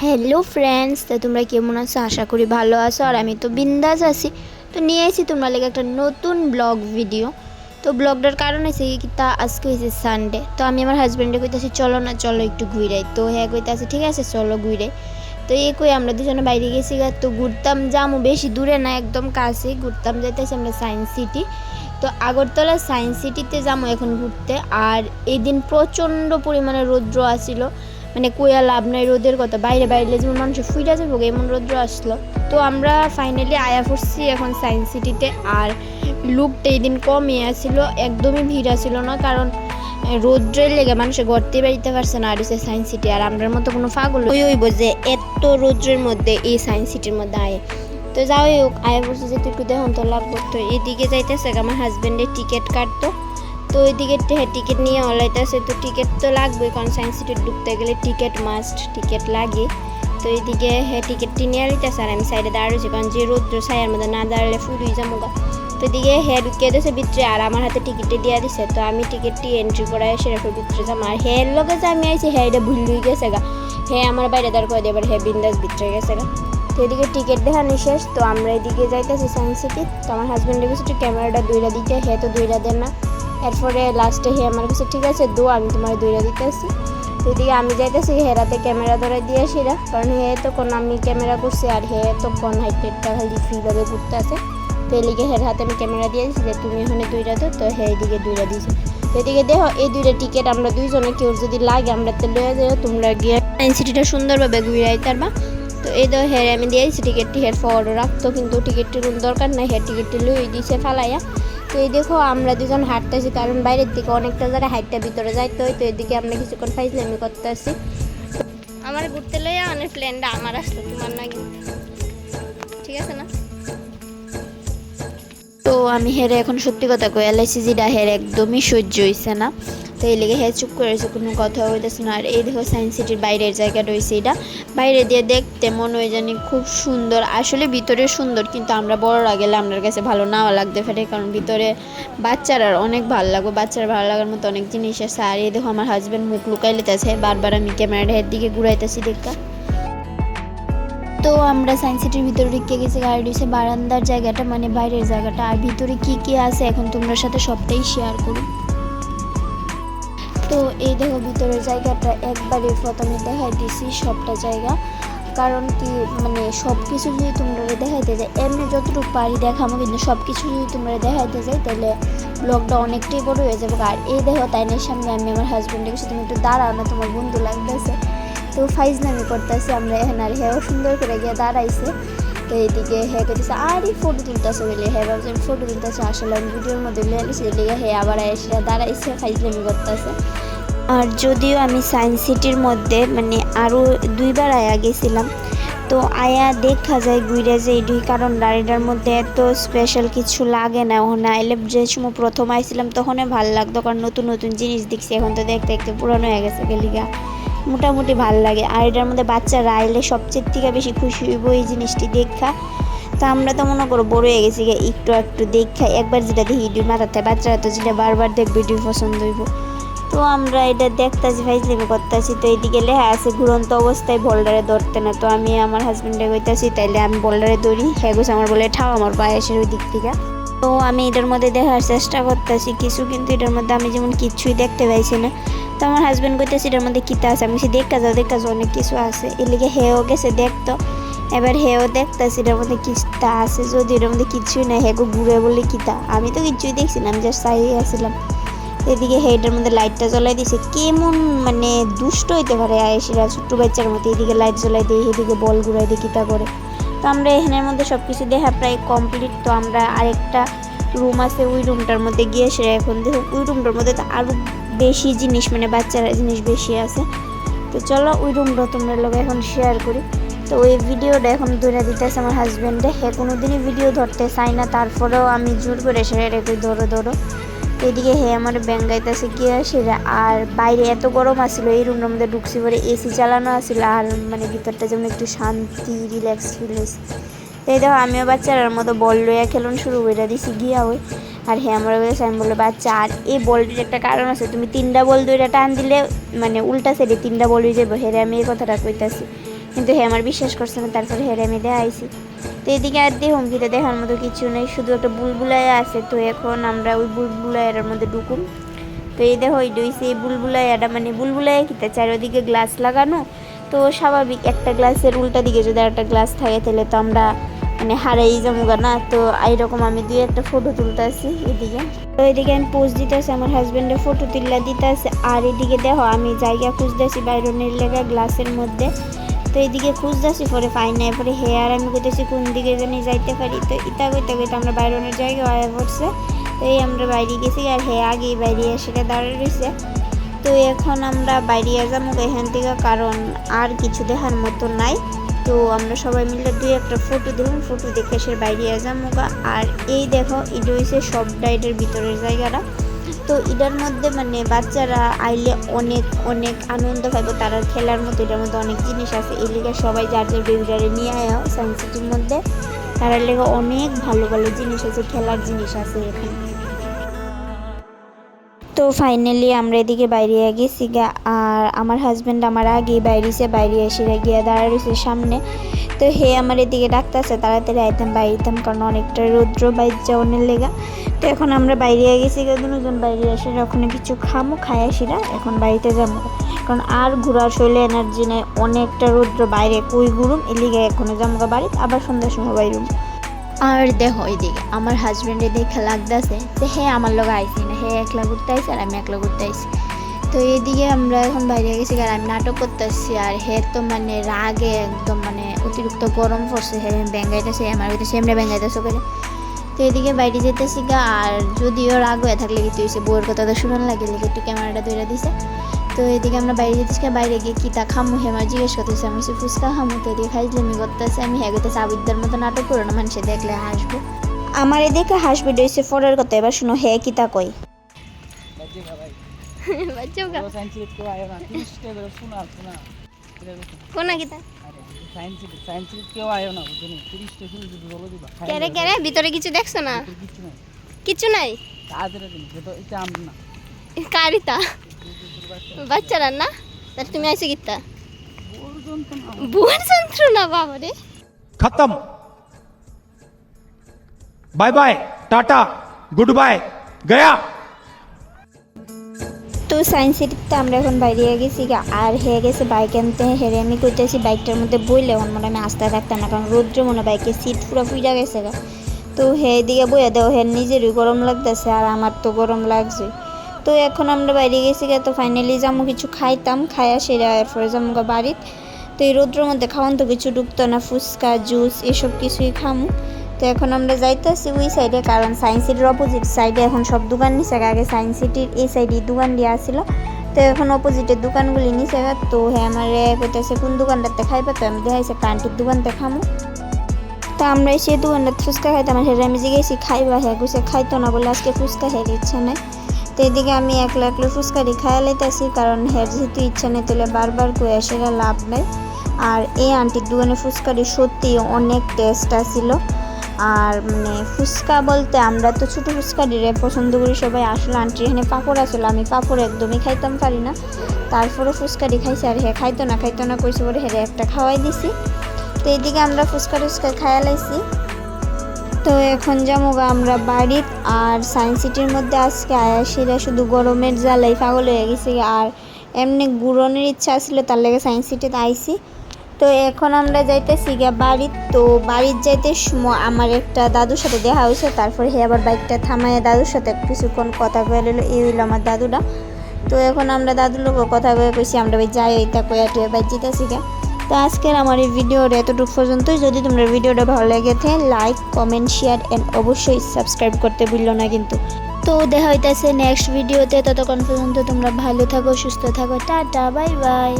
Hello friends, তো তোমরা কেমন আছো? আশা করি ভালো আছো। আর আমি তো বিন্দাস আছি। তো নিয়ে এসেছি তোমরা লেগে একটা নতুন ব্লগ ভিডিও। তো ব্লগটার কারণ হয়েছে কি, তা আজকে হয়েছে সানডে। তো আমি আমার হাজব্যান্ডে কইতেছি চলো না, চলো একটু ঘুরাই। তো হ্যাঁ কইতেছে ঠিক আছে চলো ঘুরে। তো এই কই আমরা দুজনে বাইরে গেছি। তো ঘুরতাম যামু, বেশি দূরে না, একদম কাছে ঘুরতাম যাইতেছি আমরা সায়েন্স সিটি। তো আগরতলা সায়েন্স সিটিতে যাবো এখন ঘুরতে। আর এই দিন প্রচণ্ড পরিমাণে রৌদ্র আসছিল, মানে কইয়া লাভ নাই রোদের কথা। বাইরে বাইরে যেমন মানুষ ফুইটা যাবো এমন রৌদ্র আসলো। তো আমরা ফাইনালি আয়া পড়ছি এখন সায়েন্স সিটিতে। আর লুকটা এই দিন কমই আসছিল, একদমই ভিড় আসছিল না, কারণ রৌদ্রের লেগে মানুষে গড়তে বেরিতে পারছে না। আর হচ্ছে সায়েন্স সিটি, আর আমরার মতো কোনো পাগল হইব যে এত রৌদ্রের মধ্যে এই সায়েন্স সিটির মধ্যে আয়ে। তো যাই হোক আয়া পড়ছে যে একটু দেখুন তো লাগবো। তো এদিকে যাইতেছে আমার হাজব্যান্ডের টিকিট কাটতো। তো ওইদিকে টিকিট নিয়ে অলাইতেছে। তো টিকিট তো লাগবে, কারণ সায়েন্স সিটি ঢুকতে গেলে টিকিট মাস্ট, টিকিট লাগে। তো এইদিকে টিকিটটি নিয়ে আলিতেছে আর আমি সাইডে দাঁড়িয়েছি, কারণ যে রৌদ্র ছায়ার মধ্যে না দাঁড়ালে ফুলই যাবো গা। তো এদিকে ঢুকিয়ে দিয়েছে ভিতরে, আর আমার হাতে টিকিটটি দিয়ে দিছে। তো আমি টিকিটটি এন্ট্রি করাই সেরকম ভিতরে যাবো। আর লোকে যে আমি আইছি এটা ভুল হয়ে গেছে গা। আমার বাইরে দাঁড় করে দিয়ে এবার বিন্দাস ভিতরে গেছে গা। তো এদিকে টিকিট দেখানো শেষ। তো আমরা এদিকে যাইতেছি সায়েন্স সিটি। তো আমার হাজব্যান্ডের কাছে ক্যামেরাটা দুইটা দিতে, তো দুইটা দেন না। এরপরে লাস্টে আমার কাছে ঠিক আছে দো, আমি তোমার দুইটা দিতেছি। তো এদিকে আমি যাইতেছি হেরাতে ক্যামেরা ধরে দিয়ে আসিরা, কারণ তখন আমি ক্যামেরা করছি আর তখন হাইটেডটা খালি ফ্রিভাবে ঘুরতে আসে। তো এদিকে হাতে আমি ক্যামেরা দিয়ে দিচ্ছি যে তুমি এখানে দুইটা দো। তো এদিকে দুইটা দিয়েছি। তো এদিকে দেখো এই দুইটা টিকিট আমরা দুইজনে কেউ যদি লাগে আমরা তো লয়ে যাও, তোমরা গিয়ে সায়েন্স সিটিটা সুন্দরভাবে ঘুরাই পারবা। তো এই তো আমি দিয়ে দিচ্ছি টিকিটটি। ফরওয়ার্ড রাখতো, কিন্তু টিকিটটির কোনো দরকার নাই, টিকিটটি লুই দিয়েছে ফালাইয়া। তো এই দেখো আমরা দুজন হাঁটতেছি, কারণ বাইরের দিকে অনেকটা যারা হাইটটা ভিতরে যাইতে হয়। তো এদিকে আমরা কিছুক্ষণ ফাইজলামি করতেছি। আমার ঘুরতে লইয়া অনেক প্ল্যানটা আমার আসলো, তোমার না কিন্তু ঠিক আছে না। তো আমি এখন সত্যি কথা কই এলআইসি যেটা একদমই সহ্য হয়েছে না। তো এই লেগে চুপ করে রয়েছে, কোনো কথা হইতেছে না। আর এই দেখো সায়েন্স সিটির বাইরের জায়গাটা রয়েছে, এটা বাইরে দিয়ে দেখতে মনে হয় জানি খুব সুন্দর, আসলে ভিতরে সুন্দর, কিন্তু আমরা বড়রা গেলে আমার কাছে ভালো নাও লাগতে পারে, কারণ ভিতরে বাচ্চারা অনেক ভালো লাগবে, বাচ্চারা ভালো লাগার মতো অনেক জিনিস আছে। আর এই দেখো আমার হাজব্যান্ড মুখ লুকাই লিতেছে, বারবার আমি ক্যামেরাটা দিকে ঘুরাইতেছি দেখা। তো আমরা সায়েন্স সিটির ভিতরে ঢুকে গেছি। গাড়ি হচ্ছে বারান্দার জায়গাটা, মানে বাইরের জায়গাটা। আর ভিতরে কি কি আছে এখন তোমার সাথে সবটাই শেয়ার করুন। তো এই দেখো ভিতরের জায়গাটা একবারে প্রথমে দেখাই দিছি সবটা জায়গা, কারণ কি মানে সব কিছু যদি তোমরা দেখাইতে যাই এমনি যতটুকু পারি দেখাবো, কিন্তু সব কিছু যদি তোমরা দেখাইতে যাই তাহলে ব্লগটা অনেকটাই বড় হয়ে যাবে। আর এই দেখো তাইনের সামনে আমি আমার হাজব্যান্ডের কাছে তুমি একটু দাঁড়াও না, তোমার বন্ধু লাগতেছে। তো ফাইজলামি করতেছি আমরা এখন। আর সুন্দর করে গিয়ে দাঁড়াইছে। তো এইদিকে করতেছে আর এই ফটো তুলতেছে বলে ভাবছি আমি ফটো তুলতেছে, আসলে আমি ভিডিওর মধ্যে লেগেছি লেগে আবার এসে দাঁড়াইছে ফাইজলামি করতেছে। আর যদিও আমি সায়েন্স সিটির মধ্যে মানে আরও দুইবার আয়া গেছিলাম। তো আয়া দেখা যায় ঘুরে যে এটি, কারণ গাড়িটার মধ্যে এত স্পেশাল কিছু লাগে না। ওখানে আইলে যে সময় প্রথম আইছিলাম তখনই ভালো লাগতো, কারণ নতুন নতুন জিনিস দেখছি। এখন তো দেখতে দেখতে পুরনো হয়ে গেছে গেলিগা, মোটামুটি ভালো লাগে। আর এটার মধ্যে বাচ্চারা আইলে সবচেয়ে থেকে বেশি খুশি হইব এই জিনিসটি দেখা। তো আমরা তো মনে করো বড় হয়ে গেছি একটু একটু দেখা, একবার যেটা দেখি ইডি মাথাতে, বাচ্চারা তো যেটা বারবার দেখবে এটি পছন্দ হইব। তো আমরা এটা দেখতেছি ফাইজলামি করতেছি। তো এইদিকে লেখা আছে ঘুরন্ত অবস্থায় বোল্ডারে ধরতে না। তো আমি আমার হাজব্যান্ডে কইতাছি তাইলে আমি বোল্ডারে ধরি, গোছ আমার বলে ঠাও আমার পায়েসের ওই দিক থেকে। তো আমি এটার মধ্যে দেখার চেষ্টা করতেছি কিছু, কিন্তু এটার মধ্যে আমি যেমন কিছুই দেখতে পাইছি না। তো আমার হাজব্যান্ড কইতেছি এটার মধ্যে কিতা আছে, আমি দেখা যাও অনেক কিছু আছে। এর লিগে গেছে দেখতো, এবার দেখতেছি এটার মধ্যে কিতা আছে। যদি এটার মধ্যে কিছুই না ঘুরে বলে কিতা, আমি তো কিছুই দেখছি না, আমি জাস্ট চাই আসছিলাম। এদিকে হেডের মধ্যে লাইটটা জ্বলাই দিয়েছে, কেমন মানে দুষ্ট হইতে পারে আয়েশিরা ছোট্ট বাচ্চার মতো। এদিকে লাইট জ্বলাই দিই, এদিকে বল ঘুরাই দিই কিতা করে। তো আমরা এখানের মধ্যে সব কিছু দেখা প্রায় কমপ্লিট। তো আমরা আরেকটা রুম আছে, ওই রুমটার মধ্যে গিয়ে সে এখন দেখো ওই রুমটার মধ্যে তো আরও বেশি জিনিস, মানে বাচ্চারা জিনিস বেশি আছে। তো চলো ওই রুমটা তোমরা লোক এখন শেয়ার করি। তো ওই ভিডিওটা এখন ধরে দিতেছে আমার হাজব্যান্ডে, কোনো দিনই ভিডিও ধরতে চাই না, তারপরেও আমি জোর করে সে রেখে ধরো। এদিকে আমার ব্যাঙ্গাইতেছে কি সেটা। আর বাইরে এত গরম আসছিল, এই রুমটার মধ্যে ঢুকছি পরে এসি চালানো আসছিল, আর মানে ভিতরটা যেমন একটু শান্তি রিল্যাক্স ফিল হয়েছে। এই দেখো আমিও বাচ্চার মতো বল লইয়া খেলুন শুরু করে দিছি গিয়া ওই। আর আমার কাছে আমি বললো বাচ্চা, আর এই বলটির একটা কারণ আছে, তুমি 3টা বল 2টা টান দিলে মানে উল্টা সাইডে 3টা বল হয়ে যাবো। আমি এই কথাটা কইতাছি। কিন্তু হে আমার বিশ্বাস করছে না। তারপরে হেরে আমি দেখাইছি। তো এদিকে আর দেখুন কিন্তু দেখার মতো কিছু নেই, শুধু একটা বুলবুলাইয়া আছে। তো এখন আমরা ওই বুলবুলাইয়ার মধ্যে ঢুকুম। তো এই দেখো এই ডইছে এই বুলবুলাইয়াটা, মানে বুলবুলাইয়া কিতা চারিদিকে গ্লাস লাগানো। তো স্বাভাবিক একটা গ্লাসের উল্টা দিকে যদি একটা গ্লাস থাকে তাহলে তো আমরা মানে হারাই যামুগা না। তো এইরকম আমি দুই একটা ফটো তুলতে আসি এদিকে। তো এদিকে আমি পোজ দিতে আসি, আমার হাজব্যান্ডের ফটো তুললা দিতে আসে। আর এদিকে দেখো আমি জায়গা খুঁজতেছি বাইরনের লেগা গ্লাসের মধ্যে। তো এইদিকে খুঁজতেছি পরে পাই নাই, পরে হে আর আমি কইতেছি কোন দিকে জানি যাইতে পারি। তো ইতা কইতে কইতে আমরা বাইরনের জায়গা আয়া পড়ছে। তো এই আমরা বাইরে গেছি আর হে আগেই বাইরে এসে দাঁড়িয়ে রয়েছে। তো এখন আমরা বাইরে যাবো এখান থেকে, কারণ আর কিছু দেখার মতো নাই। তো আমরা সবাই মিলে দুই একটা ফটো দিলাম, ফটো দেখে সে বাইরে যাবো। আর এই দেখো এটা হচ্ছে সব ডাইটের ভিতরের জায়গাটা। তো এটার মধ্যে মানে বাচ্চারা আইলে অনেক অনেক আনন্দ পাইব, তারা খেলার মতো এটার মধ্যে অনেক জিনিস আছে। এই লেগে সবাই যার যার বেবিটারে নিয়ে আয়া সায়েন্স সিটির মধ্যে, তার লেগে অনেক ভালো ভালো জিনিস আছে, খেলার জিনিস আছে এখানে। তো ফাইনালি আমরা এদিকে বাইরে গেছি গা, আর আমার হাজব্যান্ড আমার আগেই বাইরে এসে গিয়ে দাঁড়াইছে সামনে। তো হে আমার এদিকে ডাকতেছে তাড়াতাড়ি আইতাম বাইরেতাম, কারণ অনেকটা রৌদ্র বাইর যাওয়ানোর লেগা। তো এখন আমরা বাইরে গেছি গা, দুজন বাইরে এসে ওখানে কিছু খামো, খাই আসিরা এখন বাড়িতে যাবো, কারণ আর ঘোরার শৈলে এনার্জি নেই, অনেকটা রৌদ্র বাইরে কই ঘুরুম। এ লিগে এখনো যাবো বাড়িতে, আবার সন্ধ্যার সময় বাইরুম। আর দেখো এইদিকে আমার হাজব্যান্ডে দেখে লাগতেছে যে হে আমার লোক আইসি না, হে একলা ঘুরতে আইসি আর আমি একলা ঘুরতে আইসি। তো এইদিকে আমরা এখন বাইরে গেছি আর আমি নাটক করতে আসছি। আর হে তো মানে রাগে একদম মানে অতিরিক্ত গরম পড়ছে, হে ব্যাঙ্গাইতেছে আমার হইতেছে এমনি ব্যাঙ্গাইতেছে করে। তো এদিকে বাইরে যেতেছি গা, আর যদিও রাগ হয়ে থাকলে কি তুই বউয়ের কথা তো শুনান লাগে, একটু ক্যামেরাটা ধরে দিছে। তো এদিকে আমরা বাইরে যেতেছি, বাইরে গিয়ে কিতা খামু হেমার জিজ্ঞেস করতেছি, আমি সে ফুচকা খামু। তো এদিকে খাইজলামি করতেছে, আমি হ্যাঁ করতেছি আবিদ্যার মতো নাটক করো না, মানুষে দেখলে হাসবো। আমার এদিকে হাসবে ডইছে ফরের কথা, এবার শুনো হে কিতা কই। কোনা কিতা কেরে কেরে ভিতরে কিছু দেখছো না? কিছু নাই কারিতা বাচ্চারা না, তার তুমি আইছো কিতা বুয়ার যন্ত্রণা বাবারে। खत्म, bye bye, tata, good bye, गया। তো সায়েন্স সিটিতে আমরা এখন বাইরে গেছি গা, আর হয়ে গেছে বাইক আনতে। হেরে আমি কইতেছি বাইকটার মধ্যে বইলে এখন মনে আমি আস্তে থাকতাম না, কারণ রৌদ্র মনে বাইকের সিট পুরো ফুইরা গেছে গা। তো হে দিকে বইয়া দেও, হে নিজেরই গরম লাগতেছে আর আমার তো গরম লাগছে। তো এখন আমরা বাইরে গেছি গা, তো ফাইনালি যাবো কিছু খাইতাম, খাইয়া সেরা এরপরে যাবো গা বাড়িতে। তো এই রৌদ্রের মধ্যে খাওয়ান তো কিছু ঢুকতো না, ফুচকা জুস এসব কিছুই খামু। তো এখন আমরা যাইতেছি ওই সাইডে, কারণ সায়েন্স সিটির অপোজিট সাইডে এখন সব দোকান নিচে। আগে সায়েন্স সিটির এই সাইডে দোকান দিয়ে আসছিল, তো এখন অপোজিটের দোকানগুলি নিচে। তো হ্যাঁ আমার কইতেছে কোন দোকানটাতে খাইবে, তো আমি দেখাইছি একটা আন্টির দোকানতে খামো। তো আমরা সেই দোকানটাতে ফুচকা খাইতাম, সেটা আমি জিজ্ঞেসি খাইবা, হ্যাঁ গুছে খাইতো না বলে আজকে ফুচকা খেতে ইচ্ছা নেই। তো এদিকে আমি একলা একলা ফুচকারি খাইয়া লাইতেছি, কারণ হ্যাঁ যেহেতু ইচ্ছা নেই তাহলে বারবার কয়ে সেটা লাভ নেই। আর এই আন্টির দোকানে ফুচকারি সত্যি অনেক টেস্ট আসছিল। আর মানে ফুচকা বলতে আমরা তো ছোটো ফুচকারিরে পছন্দ করি সবাই, আসলে আন্টির এখানে পাঁপড় আসলে আমি পাঁপড় একদমই খাইতাম পারি না। তারপরে ফুচকারি খাইছি, আর হ্যাঁ খাইতো না কইছে পরে হ্যাঁ একটা খাওয়াই দিছি। তো এইদিকে আমরা ফুচকা খাইয়া লাইছি। তো এখন যাবো আমরা বাড়ির। আর সায়েন্স সিটির মধ্যে আজকে আয়াসিরা শুধু গরমের জ্বালাই পাগল হয়ে গেছে, আর এমনি ঘুরনের ইচ্ছা ছিল, তার লেগে সায়েন্স সিটিতে আইসি। তো এখন আমরা যাইতেছি গিয়া বাড়ির। তো বাড়ির যাইতে সময় আমার একটা দাদুর সাথে দেখা হয়েছে, তারপরে হে আবার বাইকটা থামাইয়া দাদুর সাথে কিছুক্ষণ কথা কয়ে নিল। এই হইলো আমার দাদুটা। তো এখন আমরা দাদুর লোক কথা কয়ে কইছি আমরা ভাই যাই ওইটা কয়ে টুয়ে বাইক যেতেছি গিয়া। তো আজকের আমার এই ভিডিওটা এতটুকু পর্যন্ত। যদি তোমরা ভিডিওটা ভালো লেগে থাকে লাইক কমেন্ট শেয়ার অ্যান্ড অবশ্যই সাবস্ক্রাইব করতে ভুললো না কিন্তু। তো দেখা হইতেছে নেক্সট ভিডিওতে, ততক্ষণ পর্যন্ত তোমরা ভালো থাকো সুস্থ থাকো, টাটা বাই বাই।